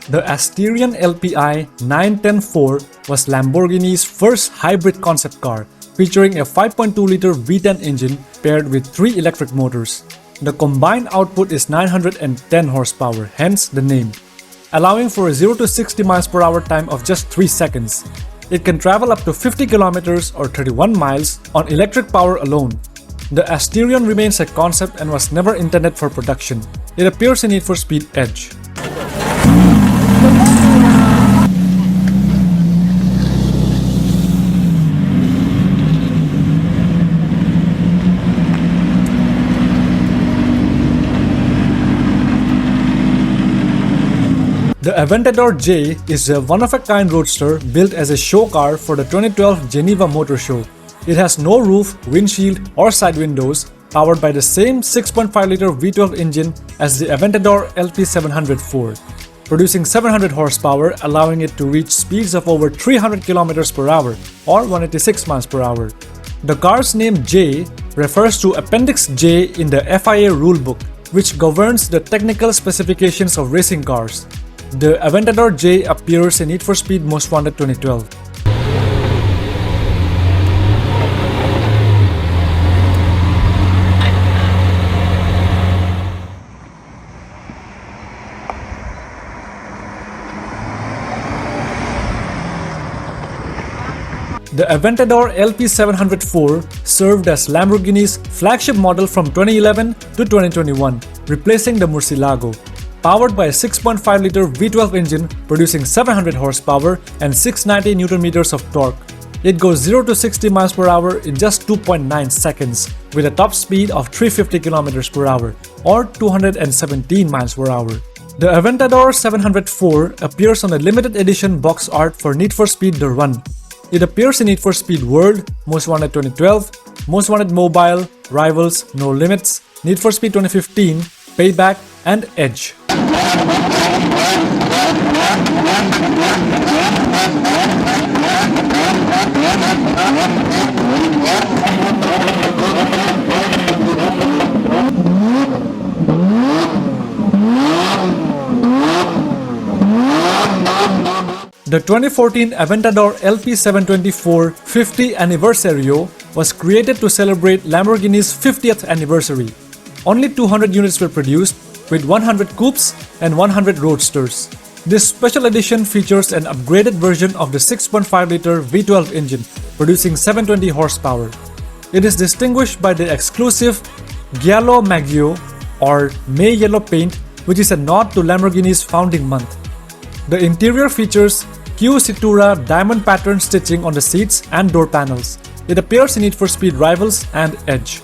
The Asterion LPI 9104 was Lamborghini's first hybrid concept car, featuring a 5.2-liter V10 engine paired with 3 electric motors. The combined output is 910 horsepower, hence the name, allowing for a 0 to 60 miles per hour time of just 3 seconds. It can travel up to 50 kilometers or 31 miles on electric power alone. The Asterion remains a concept and was never intended for production. It appears in Need for Speed Edge. The Aventador J is a one-of-a-kind roadster built as a show car for the 2012 Geneva Motor Show. It has no roof, windshield, or side windows, powered by the same 6.5-liter V12 engine as the Aventador LP704, producing 700 horsepower, allowing it to reach speeds of over 300 km per hour or 186 miles per hour. The car's name J refers to Appendix J in the FIA rulebook, which governs the technical specifications of racing cars. The Aventador J appears in Need for Speed Most Wanted 2012. The Aventador LP704 served as Lamborghini's flagship model from 2011 to 2021, replacing the Murcielago. Powered by a 6.5-liter V12 engine producing 700 horsepower and 690 Nm of torque. It goes 0 to 60 miles per hour in just 2.9 seconds with a top speed of 350 km per hour or 217 miles per hour. The Aventador 704 appears on the limited edition box art for Need for Speed The Run. It appears in Need for Speed World, Most Wanted 2012, Most Wanted Mobile, Rivals, No Limits, Need for Speed 2015, Payback, and Edge. The 2014 Aventador LP724 50 Anniversario was created to celebrate Lamborghini's 50th anniversary. Only 200 units were produced, with 100 coupes and 100 roadsters. This special edition features an upgraded version of the 6.5-liter V12 engine, producing 720 horsepower. It is distinguished by the exclusive Giallo Maggio or May Yellow paint, which is a nod to Lamborghini's founding month. The interior features Q Citura diamond pattern stitching on the seats and door panels. It appears in Need for Speed Rivals and Edge.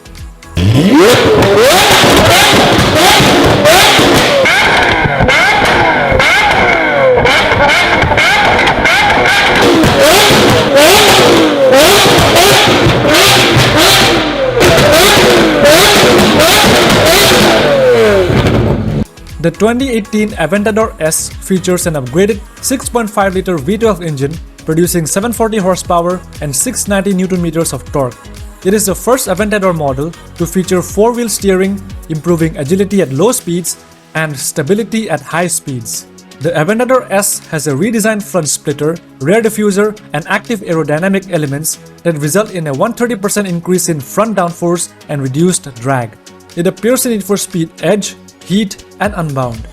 The 2018 Aventador S features an upgraded 6.5-liter V12 engine producing 740 horsepower and 690 Nm of torque. It is the first Aventador model to feature 4-wheel steering, improving agility at low speeds and stability at high speeds. The Aventador S has a redesigned front splitter, rear diffuser, and active aerodynamic elements that result in a 130% increase in front downforce and reduced drag. It appears in Need for Speed Edge, Heat, and Unbound.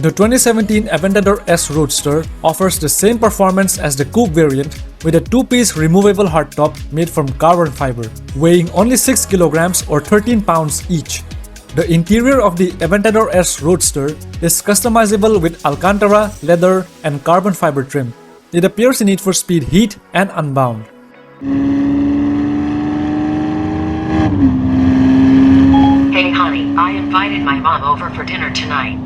The 2017 Aventador S Roadster offers the same performance as the coupe variant with a 2-piece removable hardtop made from carbon fiber, weighing only 6 kilograms or 13 pounds each. The interior of the Aventador S Roadster is customizable with Alcantara, leather, and carbon fiber trim. It appears in Need for Speed Heat and Unbound. Hey honey. I invited my mom over for dinner tonight.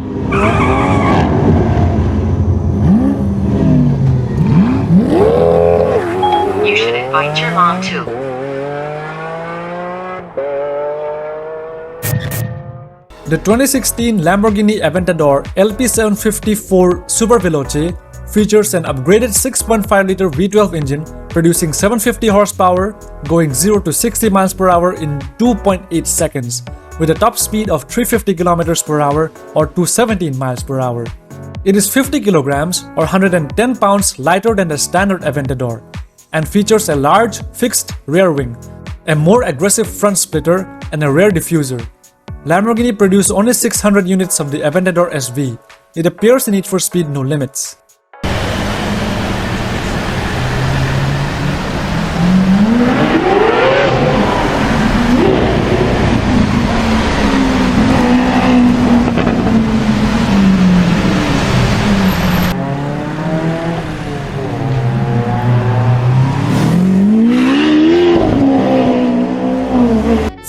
You should invite your mom too. The 2016 Lamborghini Aventador LP750-4 Super Veloce features an upgraded 6.5-liter V12 engine producing 750 horsepower, going 0 to 60 miles per hour in 2.8 seconds, with a top speed of 350 kilometers per hour or 217 miles per hour. It is 50 kilograms or 110 pounds lighter than the standard Aventador and features a large fixed rear wing, a more aggressive front splitter, and a rear diffuser. Lamborghini produced only 600 units of the Aventador SV. It appears in Need for Speed No Limits.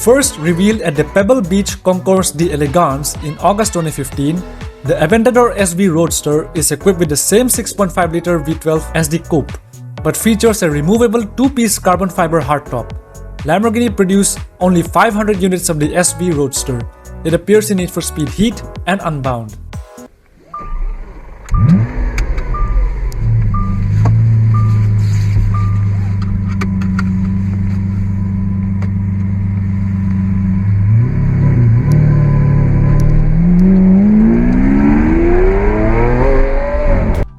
First revealed at the Pebble Beach Concours d'Elegance in August 2015, the Aventador SV Roadster is equipped with the same 6.5-liter V12 as the coupe, but features a removable two-piece carbon fiber hardtop. Lamborghini produced only 500 units of the SV Roadster. It appears in Need for Speed Heat and Unbound.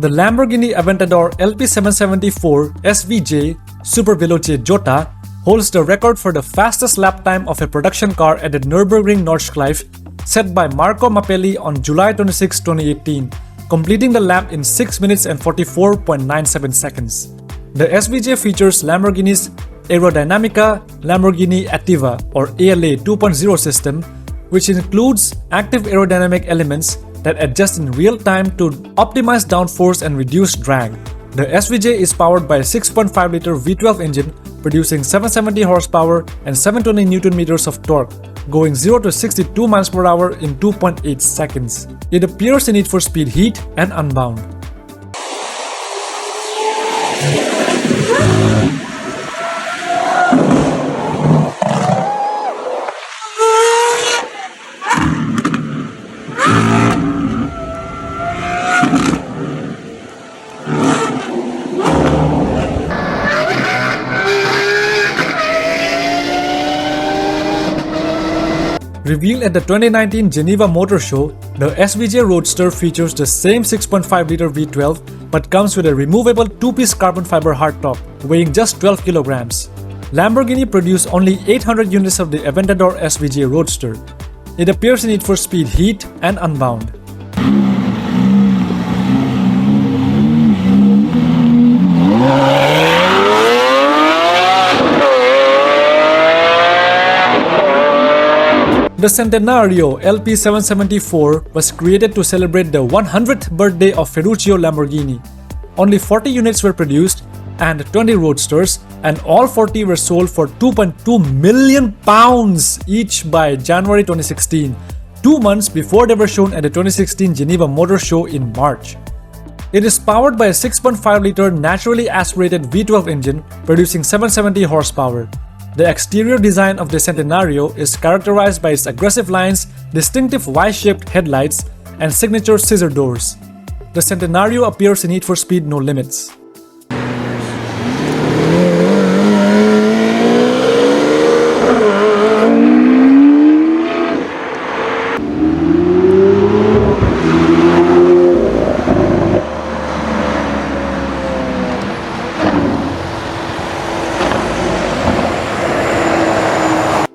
The Lamborghini Aventador LP774 SVJ Super Veloce Jota holds the record for the fastest lap time of a production car at the Nürburgring Nordschleife, set by Marco Mappelli on July 26, 2018, completing the lap in 6 minutes and 44.97 seconds. The SVJ features Lamborghini's Aerodynamica Lamborghini Attiva or ALA 2.0 system, which includes active aerodynamic elements that adjust in real time to optimize downforce and reduce drag. The SVJ is powered by a 6.5-liter V12 engine producing 770 horsepower and 720 Nm of torque, going 0 to 62 miles per hour in 2.8 seconds. It appears in Need for Speed Heat and Unbound. Revealed at the 2019 Geneva Motor Show, the SVJ Roadster features the same 6.5-liter V12 but comes with a removable two-piece carbon fiber hardtop, weighing just 12 kilograms. Lamborghini produced only 800 units of the Aventador SVJ Roadster. It appears in Need for Speed Heat and Unbound. The Centenario LP774 was created to celebrate the 100th birthday of Ferruccio Lamborghini. Only 40 units were produced and 20 roadsters, and all 40 were sold for £2.2 million each by January 2016, 2 months before they were shown at the 2016 Geneva Motor Show in March. It is powered by a 6.5-liter naturally aspirated V12 engine producing 770 horsepower. The exterior design of the Centenario is characterized by its aggressive lines, distinctive Y-shaped headlights, and signature scissor doors. The Centenario appears in Need for Speed No Limits.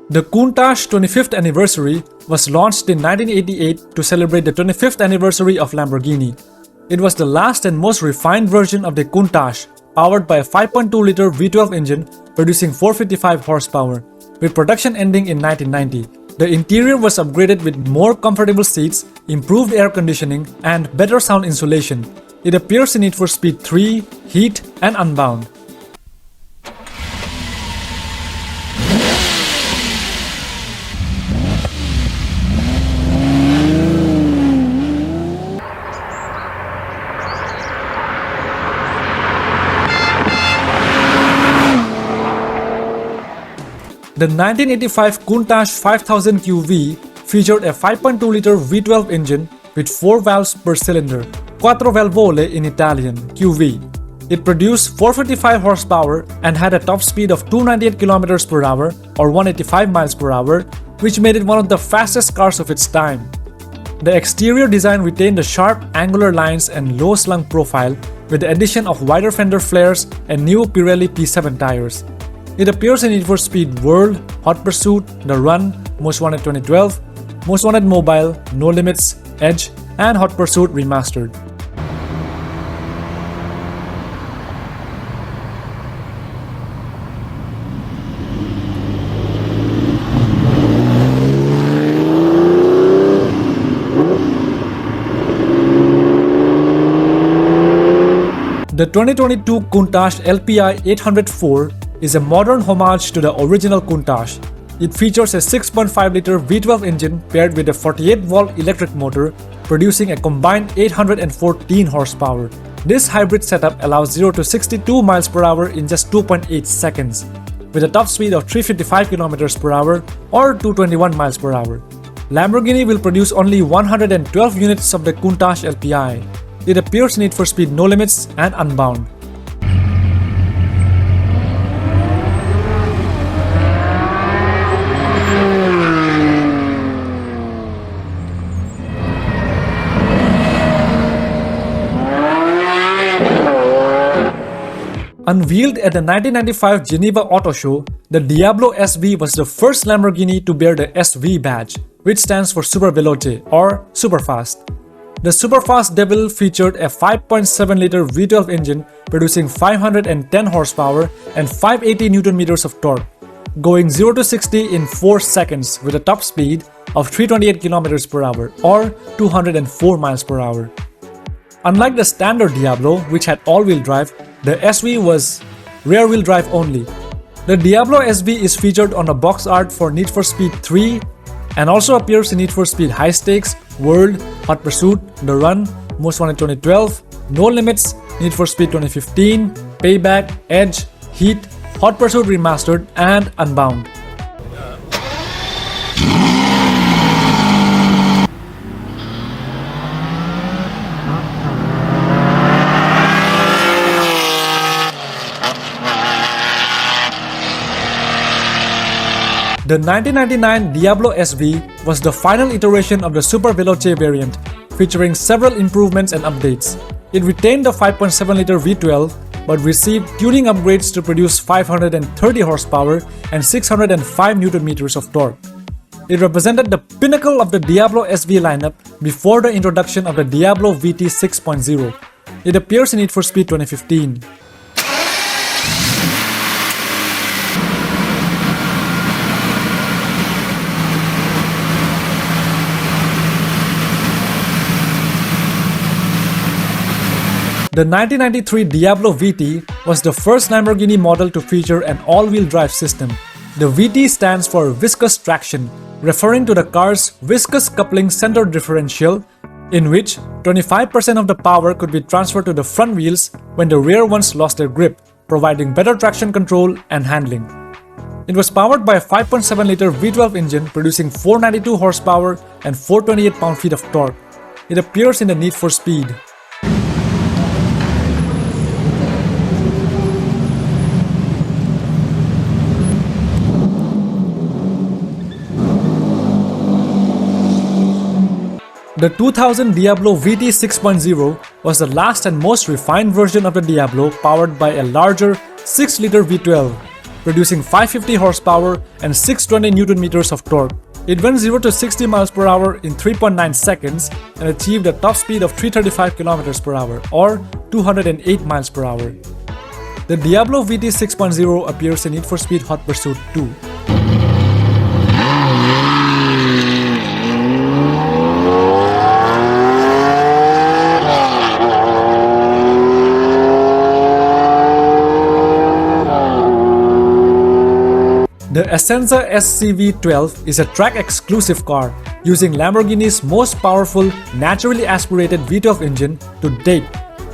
The Countach 25th anniversary was launched in 1988 to celebrate the 25th anniversary of Lamborghini. It was the last and most refined version of the Countach, powered by a 5.2-liter V12 engine producing 455 horsepower, with production ending in 1990. The interior was upgraded with more comfortable seats, improved air conditioning, and better sound insulation. It appears in Need for Speed 3, Heat, and Unbound. The 1985 Countach 5000 QV featured a 5.2-liter V12 engine with 4 valves per cylinder, quattro valvole in Italian, QV. It produced 455 horsepower and had a top speed of 298 km per hour or 185 miles per hour, which made it one of the fastest cars of its time. The exterior design retained the sharp angular lines and low slung profile with the addition of wider fender flares and new Pirelli P7 tires. It appears in Need for Speed World, Hot Pursuit, The Run, Most Wanted 2012, Most Wanted Mobile, No Limits, Edge, and Hot Pursuit Remastered. The 2022 Countach LPI 804 is a modern homage to the original Countach. It features a 6.5-liter V12 engine paired with a 48-volt electric motor, producing a combined 814 horsepower. This hybrid setup allows 0 to 62 miles per hour in just 2.8 seconds, with a top speed of 355 km per hour or 221 miles per hour. Lamborghini will produce only 112 units of the Countach LPI. It appears in Need for Speed No Limits and Unbound. Unveiled at the 1995 Geneva Auto Show, the Diablo SV was the first Lamborghini to bear the SV badge, which stands for Super Veloce or Superfast. The Superfast Devil featured a 5.7-liter V12 engine producing 510 horsepower and 580 Nm of torque, going 0 to 60 in 4 seconds with a top speed of 328 km per hour or 204 miles per hour. Unlike the standard Diablo, which had all-wheel drive, the SV was rear-wheel drive only. The Diablo SV is featured on a box art for Need for Speed 3 and also appears in Need for Speed High Stakes, World, Hot Pursuit, The Run, Most Wanted 2012, No Limits, Need for Speed 2015, Payback, Edge, Heat, Hot Pursuit Remastered, and Unbound. The 1999 Diablo SV was the final iteration of the Super Veloce variant, featuring several improvements and updates. It retained the 5.7-liter V12, but received tuning upgrades to produce 530 horsepower and 605 Nm of torque. It represented the pinnacle of the Diablo SV lineup before the introduction of the Diablo VT 6.0. It appears in Need for Speed 2015. The 1993 Diablo VT was the first Lamborghini model to feature an all-wheel drive system. The VT stands for viscous traction, referring to the car's viscous coupling center differential, in which 25% of the power could be transferred to the front wheels when the rear ones lost their grip, providing better traction control and handling. It was powered by a 5.7-liter V12 engine producing 492 horsepower and 428 pound-feet of torque. It appears in the Need for Speed. The 2000 Diablo VT 6.0 was the last and most refined version of the Diablo, powered by a larger 6-liter V12, producing 550 horsepower and 620 Nm of torque. It went 0 to 60 miles per hour in 3.9 seconds and achieved a top speed of 335 km per hour or 208 miles per hour. The Diablo VT 6.0 appears in Need for Speed Hot Pursuit 2. The Essenza SCV12 is a track-exclusive car using Lamborghini's most powerful, naturally aspirated V12 engine to date,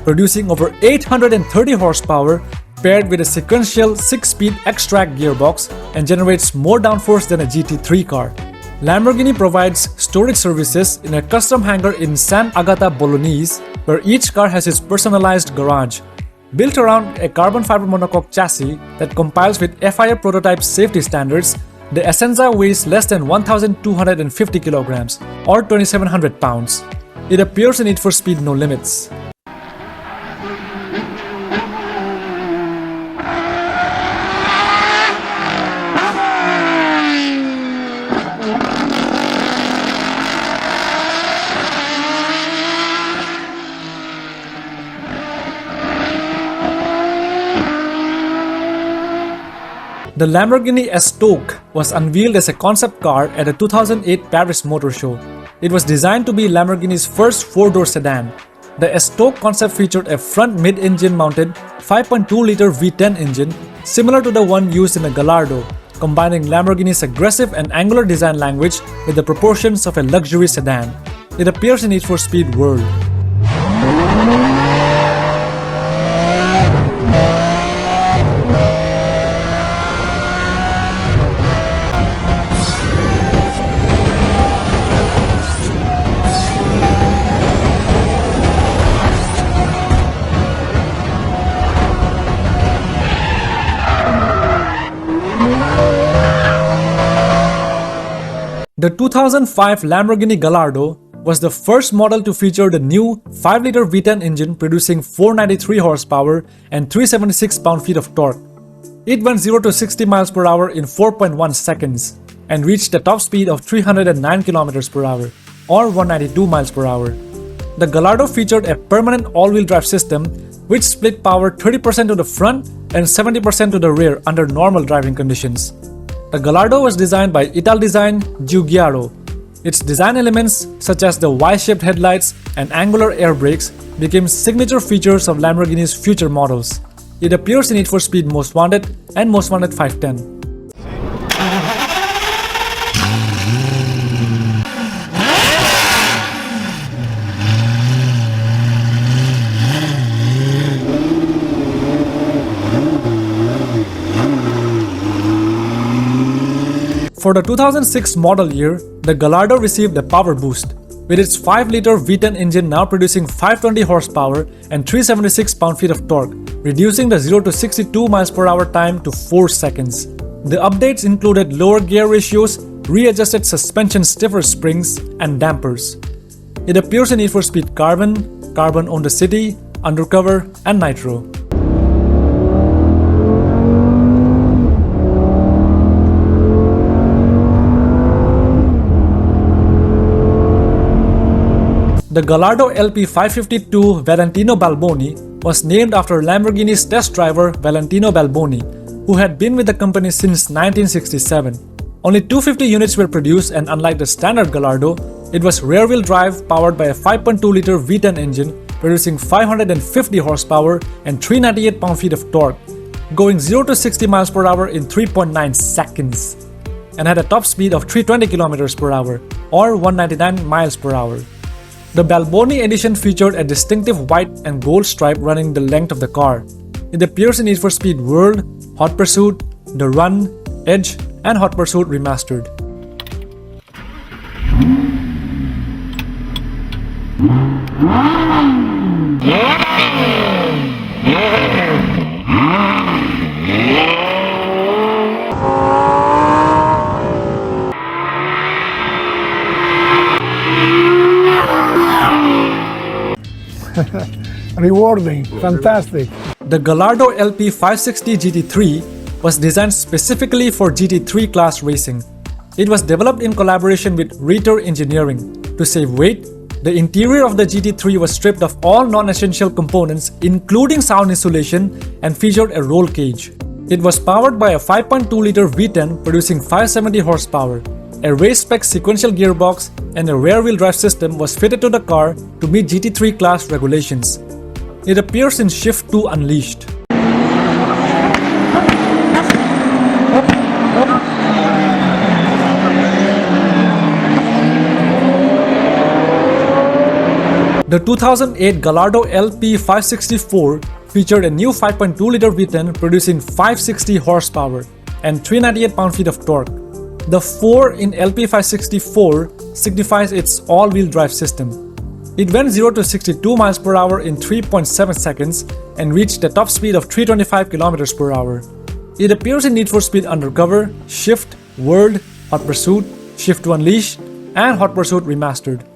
producing over 830 horsepower, paired with a sequential 6-speed X-Track gearbox and generates more downforce than a GT3 car. Lamborghini provides storage services in a custom hangar in San Agata Bolognese, where each car has its personalized garage. Built around a carbon fiber monocoque chassis that compiles with FIA prototype safety standards, the Essenza weighs less than 1,250 kilograms or 2,700 pounds. It appears in Need for Speed No Limits. The Lamborghini Estoque was unveiled as a concept car at the 2008 Paris Motor Show. It was designed to be Lamborghini's first four-door sedan. The Estoque concept featured a front mid-engine mounted 5.2-liter V10 engine similar to the one used in the Gallardo, combining Lamborghini's aggressive and angular design language with the proportions of a luxury sedan. It appears in Need for Speed World. The 2005 Lamborghini Gallardo was the first model to feature the new 5-liter V10 engine producing 493 horsepower and 376 pound-feet of torque. It went 0 to 60 miles per hour in 4.1 seconds and reached a top speed of 309 kilometers per hour or 192 miles per hour. The Gallardo featured a permanent all-wheel drive system which split power 30% to the front and 70% to the rear under normal driving conditions. The Gallardo was designed by Italdesign Giugiaro. Its design elements, such as the Y-shaped headlights and angular air brakes, became signature features of Lamborghini's future models. It appears in Need for Speed Most Wanted and Most Wanted 510. For the 2006 model year, the Gallardo received a power boost, with its 5-liter V10 engine now producing 520 horsepower and 376 pound-feet of torque, reducing the 0 to 62 miles per hour time to 4 seconds. The updates included lower gear ratios, readjusted suspension stiffer springs, and dampers. It appears in Need for Speed Carbon, Carbon on the City, Undercover, and Nitro. The Gallardo LP552 Valentino Balboni was named after Lamborghini's test driver Valentino Balboni, who had been with the company since 1967. Only 250 units were produced, and unlike the standard Gallardo, it was rear-wheel drive powered by a 5.2-liter V10 engine producing 550 horsepower and 398 pound-feet of torque, going 0 to 60 miles per hour in 3.9 seconds, and had a top speed of 320 kilometers per hour or 199 miles per hour. The Balboni edition featured a distinctive white and gold stripe running the length of the car. It appears in Need for Speed World, Hot Pursuit, The Run, Edge, and Hot Pursuit Remastered. Rewarding, fantastic. The Gallardo LP560 GT3 was designed specifically for GT3 class racing. It was developed in collaboration with Ritter Engineering. To save weight, the interior of the GT3 was stripped of all non-essential components including sound insulation and featured a roll cage. It was powered by a 5.2-liter V10 producing 570 horsepower. A race-spec sequential gearbox and a rear-wheel drive system was fitted to the car to meet GT3 class regulations. It appears in Shift 2 Unleashed. The 2008 Gallardo LP564 featured a new 5.2-liter V10 producing 560 horsepower and 398 pound-feet of torque. The 4 in LP564 signifies its all-wheel drive system. It went 0 to 62 miles per hour in 3.7 seconds and reached a top speed of 325 kilometers per hour. It appears in Need for Speed Undercover, Shift, World, Hot Pursuit, Shift to Unleash, and Hot Pursuit Remastered.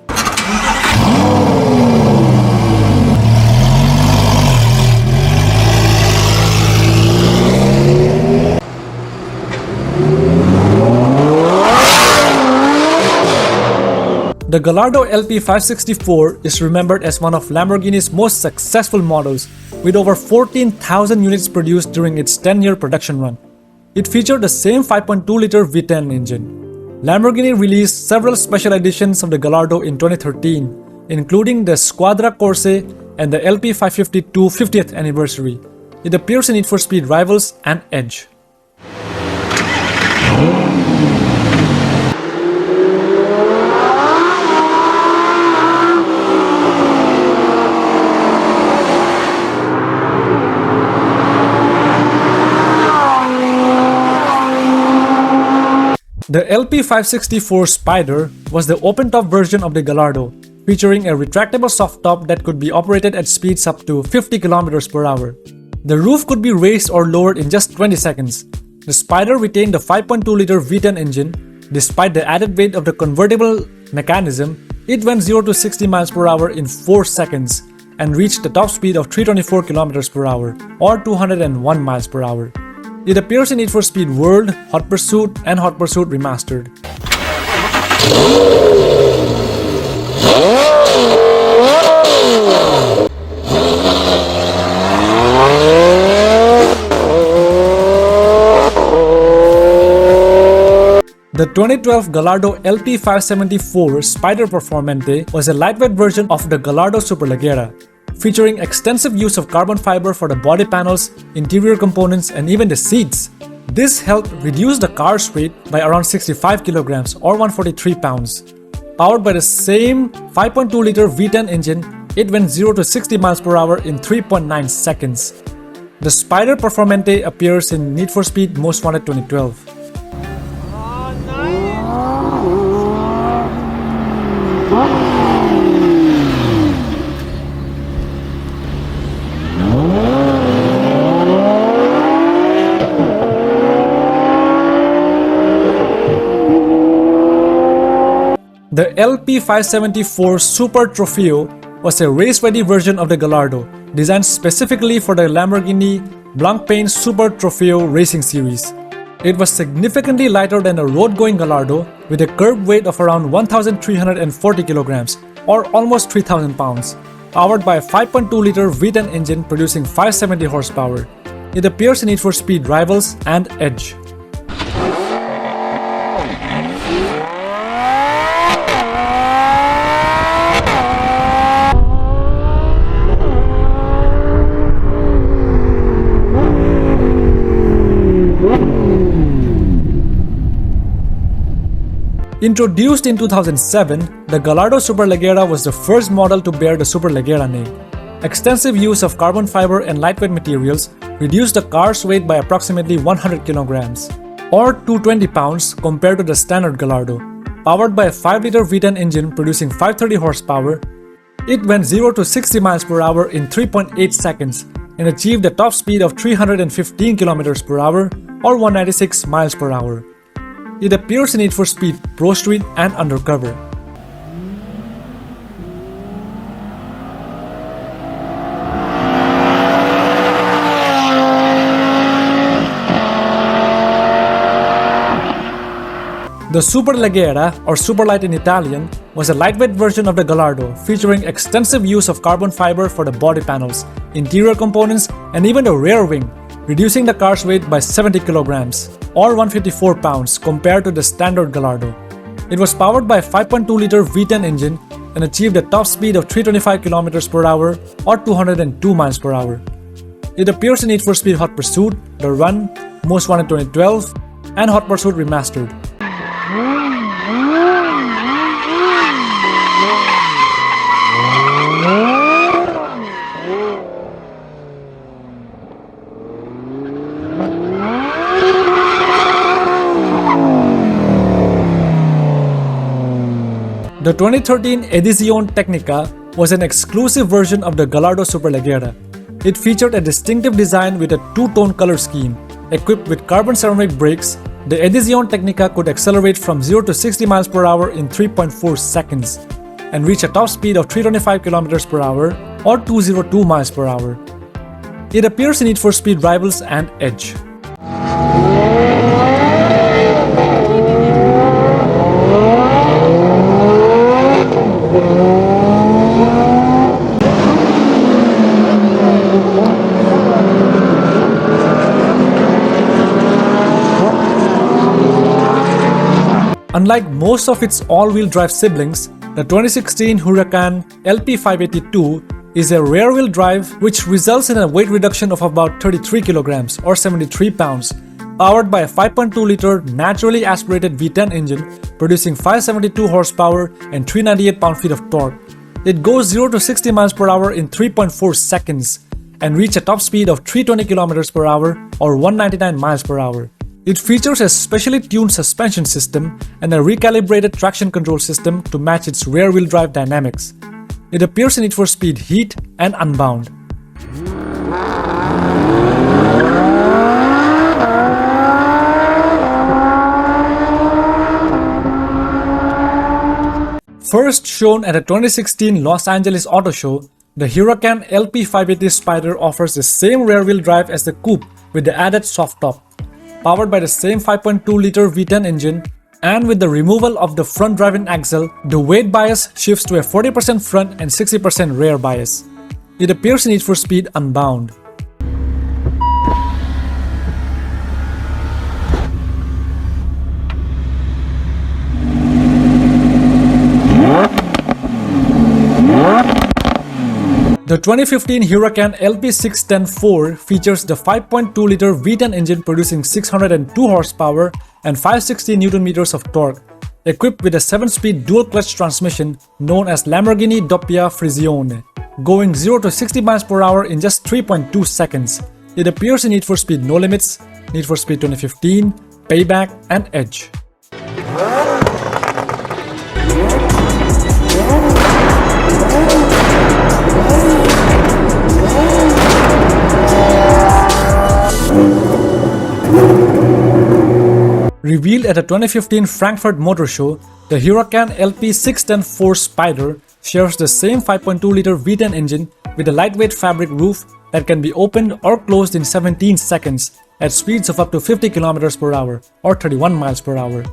The Gallardo LP564 is remembered as one of Lamborghini's most successful models, with over 14,000 units produced during its 10-year production run. It featured the same 5.2-liter V10 engine. Lamborghini released several special editions of the Gallardo in 2013, including the Squadra Corse and the LP552 50th anniversary. It appears in Need for Speed Rivals and Edge. The LP564 Spider was the open-top version of the Gallardo, featuring a retractable soft top that could be operated at speeds up to 50 km per hour. The roof could be raised or lowered in just 20 seconds. The Spider retained the 5.2-liter V10 engine. Despite the added weight of the convertible mechanism, it went 0 to 60 miles per hour in 4 seconds and reached the top speed of 324 km per hour or 201 miles per hour. It appears in Need for Speed World, Hot Pursuit, and Hot Pursuit Remastered. The 2012 Gallardo LP574 Spider Performante was a lightweight version of the Gallardo Superleggera, featuring extensive use of carbon fiber for the body panels, interior components, and even the seats. This helped reduce the car's weight by around 65 kilograms or 143 pounds. Powered by the same 5.2-liter V10 engine, it went 0 to 60 miles per hour in 3.9 seconds. The Spider Performante appears in Need for Speed Most Wanted 2012. The LP574 Super Trofeo was a race-ready version of the Gallardo, designed specifically for the Lamborghini Blancpain Super Trofeo Racing Series. It was significantly lighter than a road-going Gallardo, with a curb weight of around 1,340 kilograms, or almost 3,000 pounds, powered by a 5.2-liter V10 engine producing 570 horsepower. It appears in Need for Speed Rivals and Edge. Introduced in 2007, the Gallardo Superleggera was the first model to bear the Superleggera name. Extensive use of carbon fiber and lightweight materials reduced the car's weight by approximately 100 kilograms, or 220 pounds compared to the standard Gallardo. Powered by a 5-liter V10 engine producing 530 horsepower, it went 0 to 60 miles per hour in 3.8 seconds and achieved a top speed of 315 kilometers per hour or 196 miles per hour. It appears in Need for Speed Pro Street and Undercover. The Superleggera, or Superlight in Italian, was a lightweight version of the Gallardo, featuring extensive use of carbon fiber for the body panels, interior components, and even the rear wing, reducing the car's weight by 70 kilograms, or 154 pounds compared to the standard Gallardo. It was powered by a 5.2-liter V10 engine and achieved a top speed of 325 km per hour or 202 miles per hour. It appears in Need for Speed Hot Pursuit, The Run, Most Wanted 2012, and Hot Pursuit Remastered. The 2013 Edizione Tecnica was an exclusive version of the Gallardo Superleggera. It featured a distinctive design with a two-tone color scheme. Equipped with carbon ceramic brakes, the Edizione Tecnica could accelerate from 0 to 60 miles per hour in 3.4 seconds and reach a top speed of 325 kilometers per hour or 202 miles per hour. It appears in Need for Speed Rivals and Edge. Unlike most of its all-wheel drive siblings, the 2016 Huracan LP582 is a rear-wheel drive which results in a weight reduction of about 33 kilograms or 73 pounds, powered by a 5.2-liter naturally aspirated V10 engine producing 572 horsepower and 398 pound-feet of torque. It goes 0 to 60 miles per hour in 3.4 seconds and reach a top speed of 320 kilometers per hour or 199 miles per hour. It features a specially tuned suspension system and a recalibrated traction control system to match its rear-wheel drive dynamics. It appears in Need for Speed Heat and Unbound. First shown at a 2016 Los Angeles Auto Show, the Huracan LP580 Spider offers the same rear-wheel drive as the coupe with the added soft top. Powered by the same 5.2-liter V10 engine, and with the removal of the front driving axle, the weight bias shifts to a 40% front and 60% rear bias. It appears in Need for Speed Unbound. The 2015 Huracan LP610-4 features the 5.2-liter V10 engine producing 602 horsepower and 560 Nm of torque, equipped with a 7-speed dual-clutch transmission known as Lamborghini Doppia Frizione, going 0 to 60 miles per hour in just 3.2 seconds. It appears in Need for Speed No Limits, Need for Speed 2015, Payback, and Edge. Revealed at a 2015 Frankfurt Motor Show, the Huracan LP610-4 Spider shares the same 5.2-liter V10 engine with a lightweight fabric roof that can be opened or closed in 17 seconds at speeds of up to 50 km per hour or 31 miles per hour.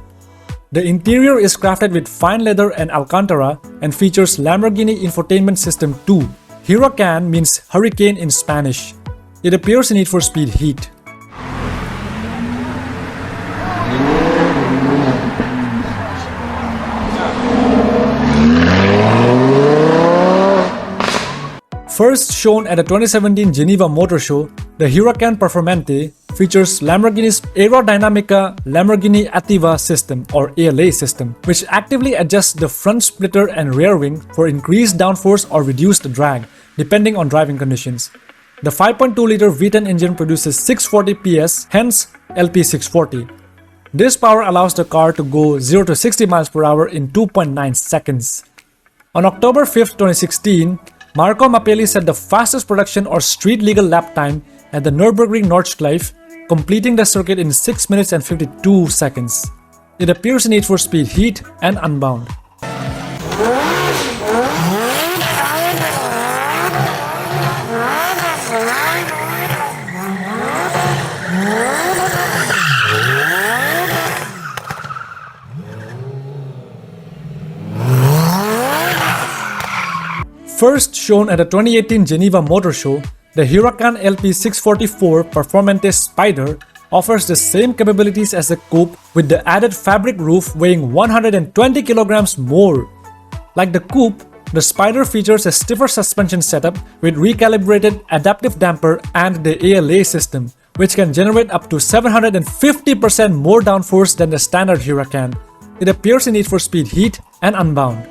The interior is crafted with fine leather and Alcantara and features Lamborghini Infotainment System 2. Huracan means hurricane in Spanish. It appears in Need for Speed Heat. First shown at a 2017 Geneva Motor Show, the Huracan Performante features Lamborghini's Aerodynamica Lamborghini Attiva system or ALA system, which actively adjusts the front splitter and rear wing for increased downforce or reduced drag, depending on driving conditions. The 5.2-liter V10 engine produces 640 PS, hence LP640. This power allows the car to go 0 to 60 miles per hour in 2.9 seconds. On October 5, 2016, Marco Mappelli set the fastest production or street legal lap time at the Nürburgring Nordschleife, completing the circuit in 6 minutes and 52 seconds. It appears in Need for Speed Heat and Unbound. First shown at a 2018 Geneva Motor Show, the Huracan LP644 Performante Spider offers the same capabilities as the coupe with the added fabric roof weighing 120 kilograms more. Like the coupe, the Spider features a stiffer suspension setup with recalibrated adaptive damper and the ALA system, which can generate up to 750% more downforce than the standard Huracan. It appears in Need for Speed Heat and Unbound.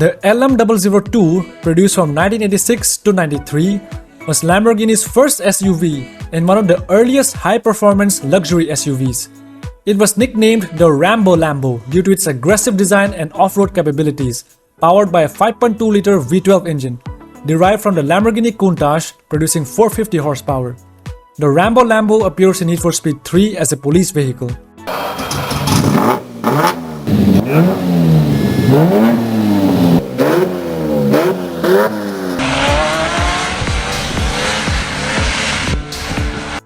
The LM002, produced from 1986 to 93, was Lamborghini's first SUV and one of the earliest high-performance luxury SUVs. It was nicknamed the Rambo Lambo due to its aggressive design and off-road capabilities, powered by a 5.2-liter V12 engine, derived from the Lamborghini Countach, producing 450 horsepower. The Rambo Lambo appears in Need for Speed 3 as a police vehicle.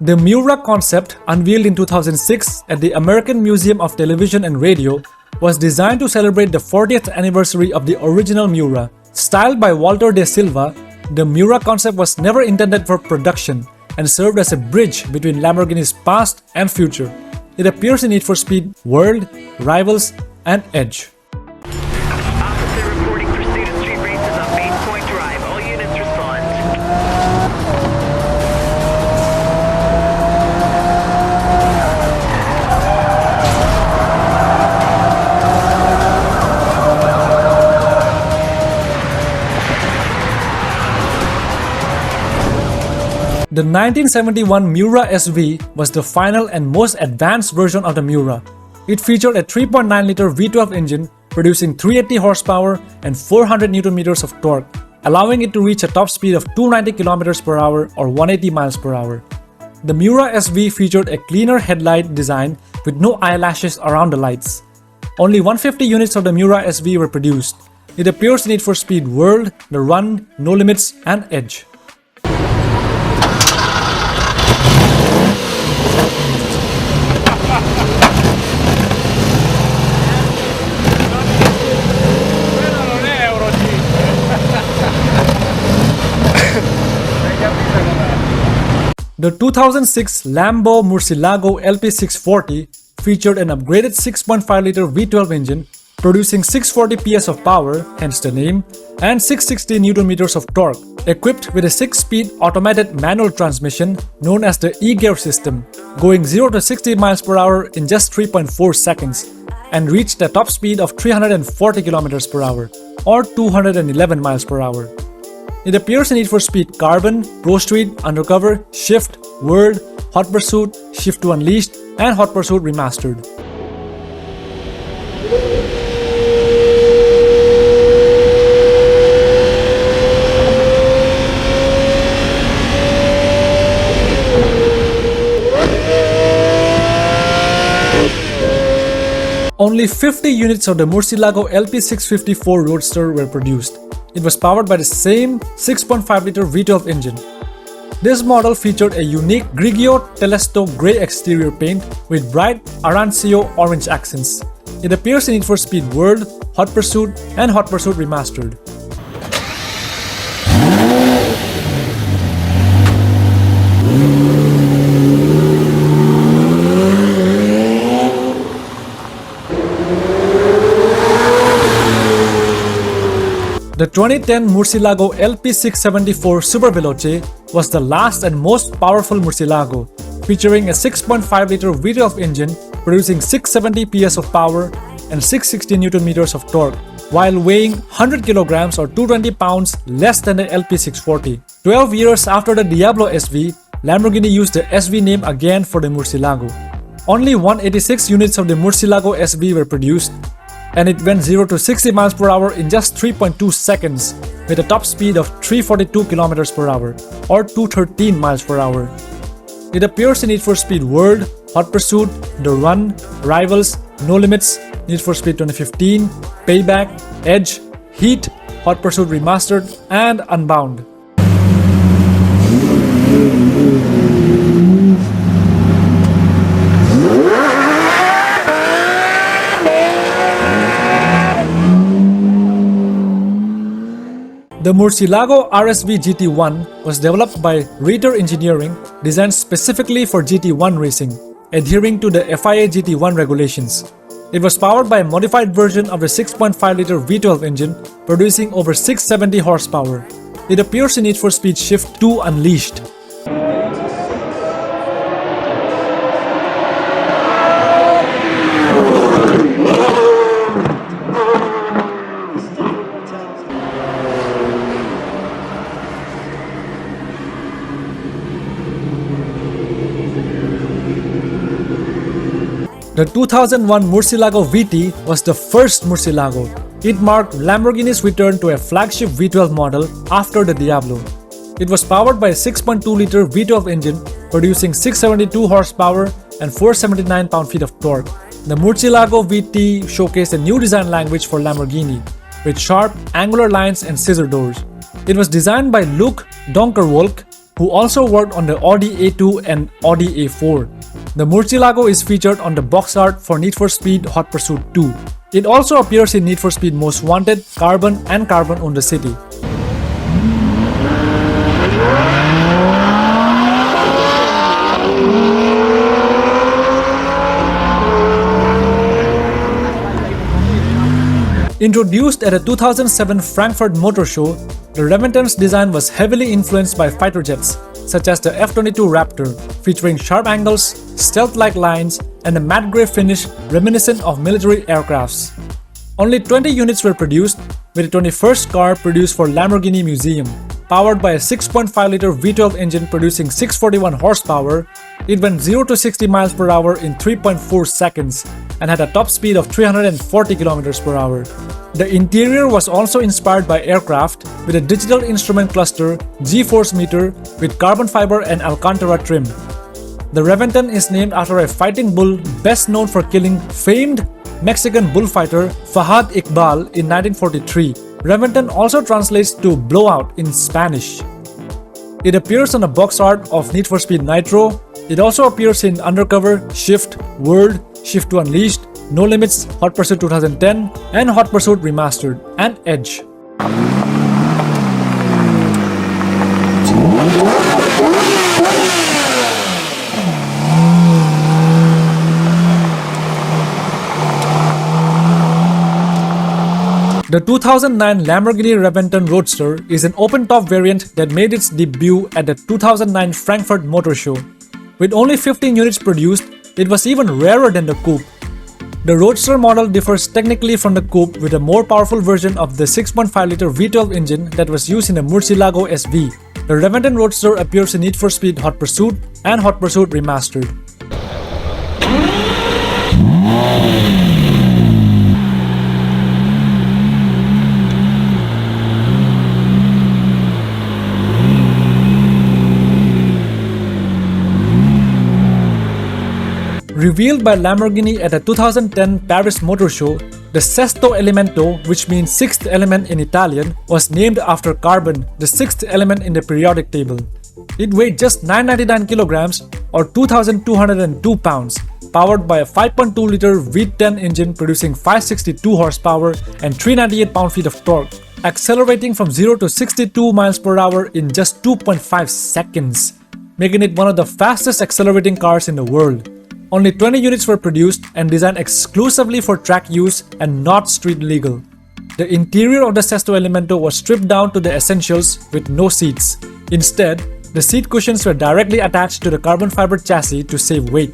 The Miura concept, unveiled in 2006 at the American Museum of Television and Radio, was designed to celebrate the 40th anniversary of the original Miura. Styled by Walter de Silva, the Miura concept was never intended for production and served as a bridge between Lamborghini's past and future. It appears in Need for Speed World, Rivals, and Edge. Officer reporting pursuit of street races on Main Point Drive. All units respond. The 1971 Miura SV was the final and most advanced version of the Miura. It featured a 3.9-liter V12 engine producing 380 horsepower and 400 Nm of torque, allowing it to reach a top speed of 290 km per hour or 180 miles per hour. The Miura SV featured a cleaner headlight design with no eyelashes around the lights. Only 150 units of the Miura SV were produced. It appears in Need for Speed World, The Run, No Limits, and Edge. The 2006 Lambo Murcielago LP640 featured an upgraded 6.5-liter V12 engine producing 640 PS of power, hence the name, and 660 Nm of torque, equipped with a 6-speed automated manual transmission known as the e-gear system, going 0 to 60 miles per hour in just 3.4 seconds, and reached a top speed of 340 km per hour, or 211 miles per hour. It appears in Need for Speed Carbon, Pro Street, Undercover, Shift, World, Hot Pursuit, Shift 2 Unleashed, and Hot Pursuit Remastered. Only 50 units of the Murcielago LP654 Roadster were produced. It was powered by the same 6.5-liter V12 engine. This model featured a unique Grigio Telesto grey exterior paint with bright Arancio orange accents. It appears in Need for Speed World, Hot Pursuit, and Hot Pursuit Remastered. The 2010 Murcielago LP674 Super Veloce was the last and most powerful Murcielago, featuring a 6.5-liter V12 engine producing 670 PS of power and 660 Nm of torque, while weighing 100 kg or 220 pounds less than the LP640. 12 years after the Diablo SV, Lamborghini used the SV name again for the Murcielago. Only 186 units of the Murcielago SV were produced, and it went 0 to 60 miles per hour in just 3.2 seconds with a top speed of 342 km per hour or 213 miles per hour. It appears in Need for Speed World, Hot Pursuit, The Run, Rivals, No Limits, Need for Speed 2015, Payback, Edge, Heat, Hot Pursuit Remastered, and Unbound. The Murcielago RSV GT1 was developed by Ritter Engineering, designed specifically for GT1 racing, adhering to the FIA GT1 regulations. It was powered by a modified version of the 6.5-liter V12 engine, producing over 670 horsepower. It appears in Need for Speed Shift 2 Unleashed. The 2001 Murcielago VT was the first Murcielago. It marked Lamborghini's return to a flagship V12 model after the Diablo. It was powered by a 6.2-liter V12 engine, producing 672 horsepower and 479 pound-feet of torque. The Murcielago VT showcased a new design language for Lamborghini, with sharp, angular lines and scissor doors. It was designed by Luke Donkerwolk, who also worked on the Audi A2 and Audi A4. The Murcielago is featured on the box art for Need for Speed Hot Pursuit 2. It also appears in Need for Speed Most Wanted, Carbon and Carbon on the City. Introduced at the 2007 Frankfurt Motor Show, the Reventon's design was heavily influenced by fighter jets, such as the F-22 Raptor, featuring sharp angles, stealth-like lines, and a matte grey finish reminiscent of military aircrafts. Only 20 units were produced, with the 21st car produced for Lamborghini Museum. Powered by a 6.5-liter V12 engine producing 641 horsepower, it went 0 to 60 miles per hour in 3.4 seconds and had a top speed of 340 kilometers per hour. The interior was also inspired by aircraft with a digital instrument cluster, G-force meter with carbon fiber and Alcantara trim. The Reventon is named after a fighting bull best known for killing famed Mexican bullfighter Fahad Iqbal in 1943. Reventon also translates to blowout in Spanish. It appears on the box art of Need for Speed Nitro. It also appears in Undercover, Shift, World, Shift 2 Unleashed, No Limits, Hot Pursuit 2010, and Hot Pursuit Remastered, and Edge. The 2009 Lamborghini Reventon Roadster is an open-top variant that made its debut at the 2009 Frankfurt Motor Show. With only 15 units produced, it was even rarer than the coupe. The Roadster model differs technically from the coupe with a more powerful version of the 6.5-liter V12 engine that was used in the Murcielago SV. The Reventon Roadster appears in Need for Speed Hot Pursuit and Hot Pursuit Remastered. Revealed by Lamborghini at the 2010 Paris Motor Show, the Sesto Elemento, which means sixth element in Italian, was named after carbon, the sixth element in the periodic table. It weighed just 999 kilograms or 2,202 pounds, powered by a 5.2-liter V10 engine producing 562 horsepower and 398 pound-feet of torque, accelerating from 0 to 62 miles per hour in just 2.5 seconds, making it one of the fastest accelerating cars in the world. Only 20 units were produced and designed exclusively for track use and not street legal. The interior of the Sesto Elemento was stripped down to the essentials with no seats. Instead, the seat cushions were directly attached to the carbon fiber chassis to save weight.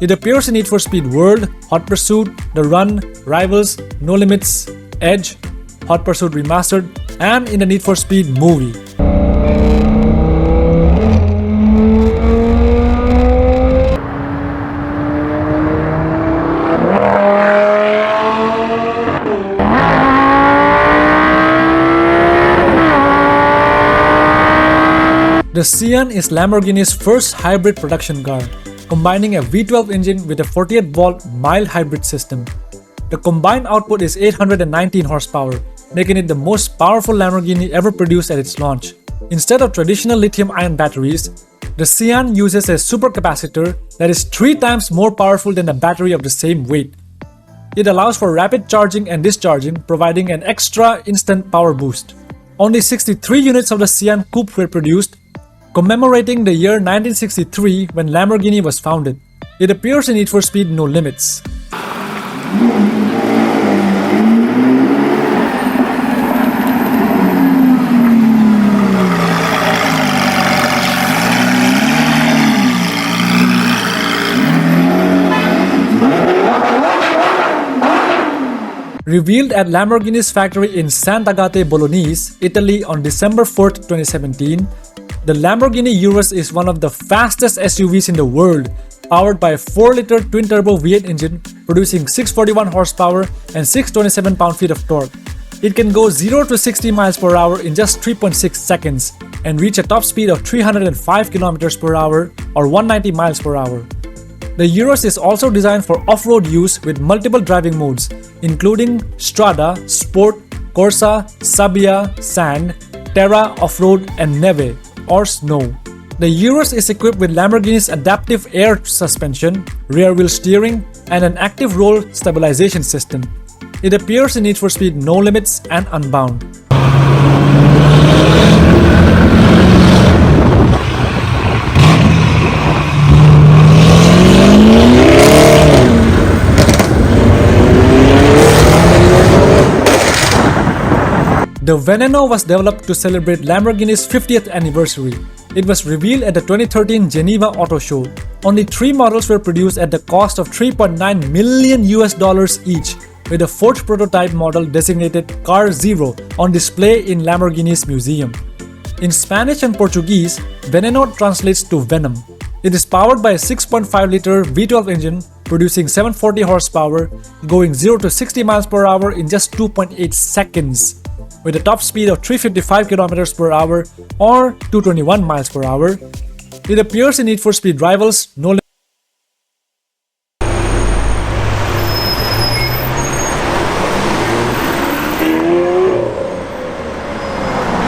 It appears in Need for Speed World, Hot Pursuit, The Run, Rivals, No Limits, Edge, Hot Pursuit Remastered, and in the Need for Speed movie. The Sian is Lamborghini's first hybrid production car, combining a V12 engine with a 48-volt mild hybrid system. The combined output is 819 horsepower, making it the most powerful Lamborghini ever produced at its launch. Instead of traditional lithium-ion batteries, the Sian uses a supercapacitor that is 3 times more powerful than a battery of the same weight. It allows for rapid charging and discharging, providing an extra instant power boost. Only 63 units of the Sian Coupe were produced, commemorating the year 1963 when Lamborghini was founded. It appears in Need for Speed No Limits. Revealed at Lamborghini's factory in Sant'Agate Bolognese, Italy on December 4, 2017, The Lamborghini Urus is one of the fastest SUVs in the world, powered by a 4-liter twin-turbo V8 engine producing 641 horsepower and 627 pound-feet of torque. It can go 0 to 60 miles per hour in just 3.6 seconds and reach a top speed of 305 kilometers per hour or 190 miles per hour. The Urus is also designed for off-road use with multiple driving modes, including Strada, Sport, Corsa, Sabia, Sand, Terra Off-Road, and Neve, or Snow. The Urus is equipped with Lamborghini's adaptive air suspension, rear-wheel steering, and an active roll stabilization system. It appears in Need for Speed No Limits and Unbound. The Veneno was developed to celebrate Lamborghini's 50th anniversary. It was revealed at the 2013 Geneva Auto Show. Only 3 models were produced at the cost of $3.9 million each, with a forged prototype model designated Car Zero on display in Lamborghini's museum. In Spanish and Portuguese, Veneno translates to Venom. It is powered by a 6.5-liter V12 engine producing 740 horsepower, going 0 to 60 miles per hour in just 2.8 seconds. With a top speed of 355 km per hour or 221 miles per hour. It appears in Need for Speed Rivals, No